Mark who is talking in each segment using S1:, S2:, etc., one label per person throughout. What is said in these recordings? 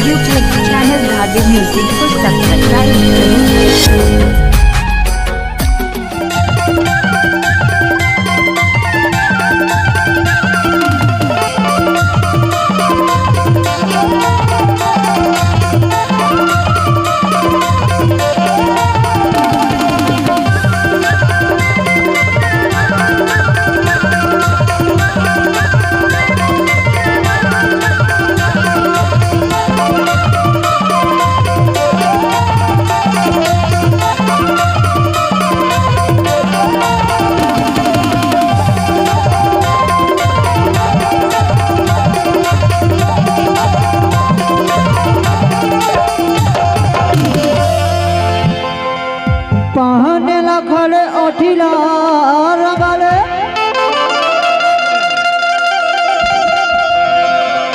S1: YouTube channel Dhadu Music को subscribe करें।
S2: पहने लखले ओठिला रंगले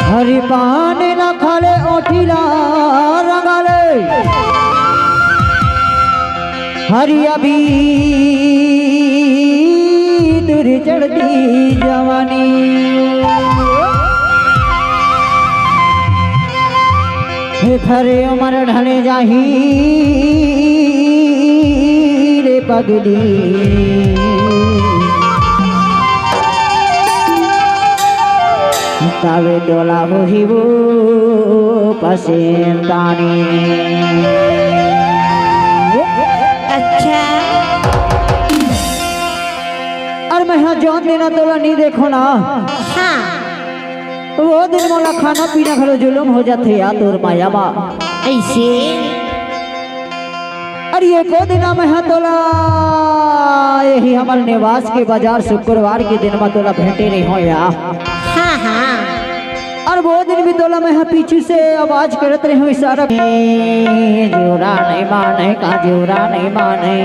S2: हरि पहने लखले ओठिला रंगले हरि अभी दूर चढ़ती जवानी फरे उमर ढले जाही पगली तवे डोला बुझिबो पसेंतानी।
S1: अच्छा
S2: और मैं हाँ जौन देना तोला नहीं देखो ना
S1: हाँ
S2: वो दिन मोला खाना पीना खलो जुलुम हो जाते या तोर माया बा
S1: ऐसे
S2: अरे ये को दिन में है तोला यही हमारे निवास के बाजार शुक्रवार के दिन में तोला भेंटे नहीं हो या
S1: हाँ हाँ
S2: और वो दिन भी तोला मैं पीछे से आवाज करते रहे इशारा जोरा नहीं माने का जोरा नहीं माने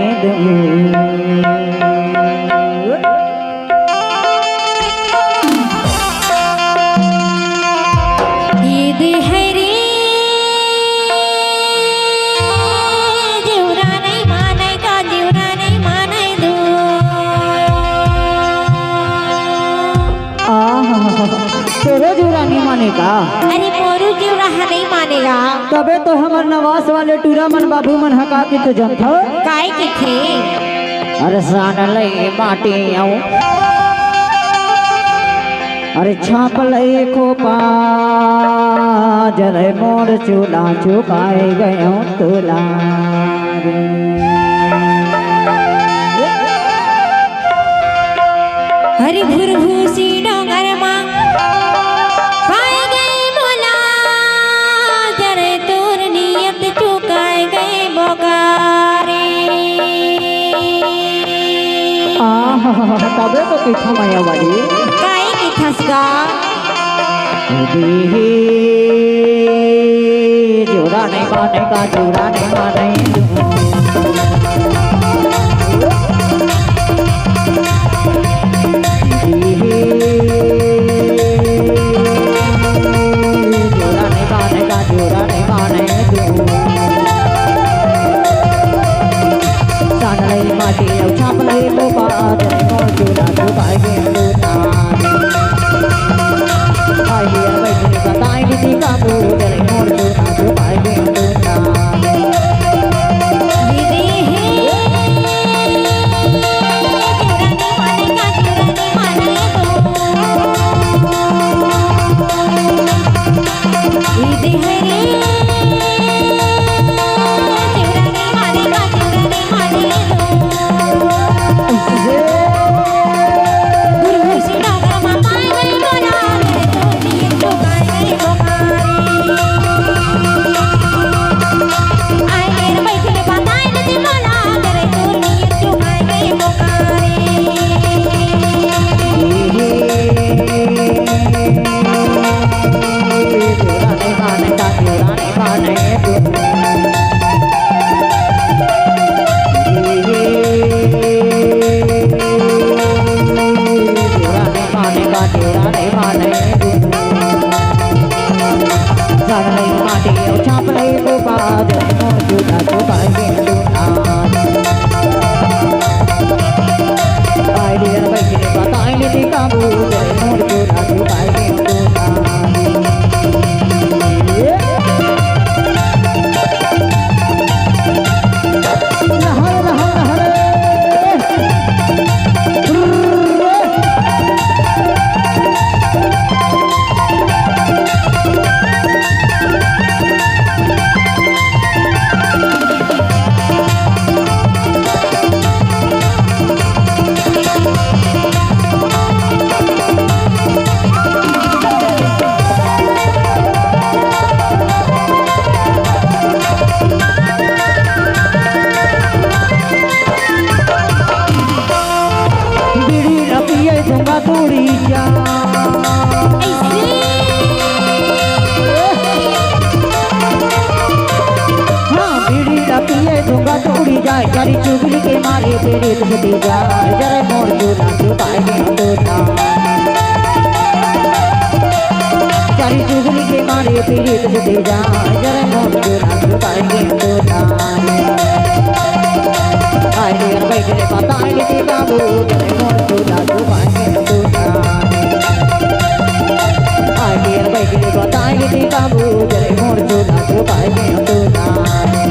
S2: तेरे जोरा नहीं मानेगा।
S1: अरे मोरू जोरा नहीं मानेगा
S2: तबे तो हमार नवास वाले टूरा मन बाबू मन हका के तो जनता
S1: काय के थे
S2: अरे सान ले माटी आऊं अरे छाप ले खोपा जले मोर चूल्हा चुकाए गयो तुला
S1: हरि भुरभूसी डोंगर मां पाए गए भोला जरे तोर नियत चुकाए गए बोकारे
S2: तबे तो किथा माया वाली
S1: काय की थसका
S2: जोरा नहीं माने का जोरा नहीं माने तारी चुगली के मारे पीड़ित दे जा जरा मोर जोड़ा छुपाएंगे तो ताने आई डियर बैठे बताए रे बाबू जरा मोर जोड़ा छुपाएंगे तो ताने आई डियर बैठे बताए रे बाबू जरा मोर जोड़ा छुपाएंगे तो ताने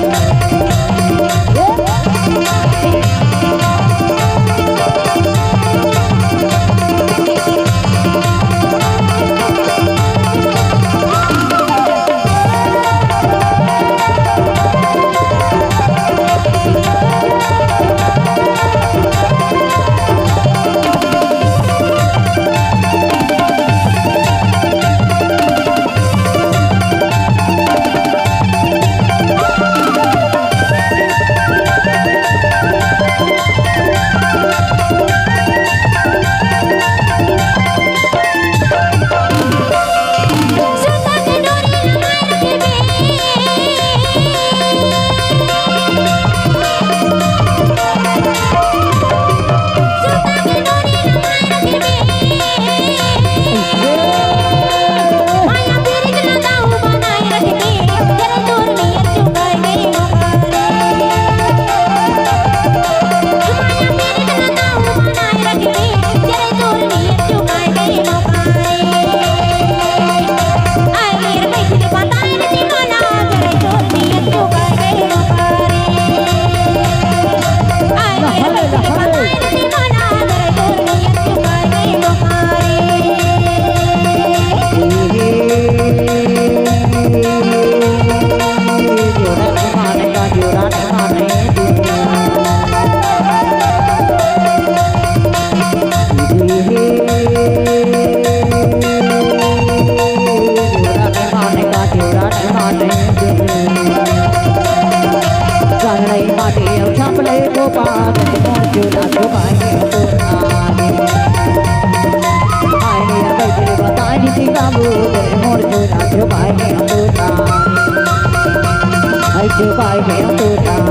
S2: Bye,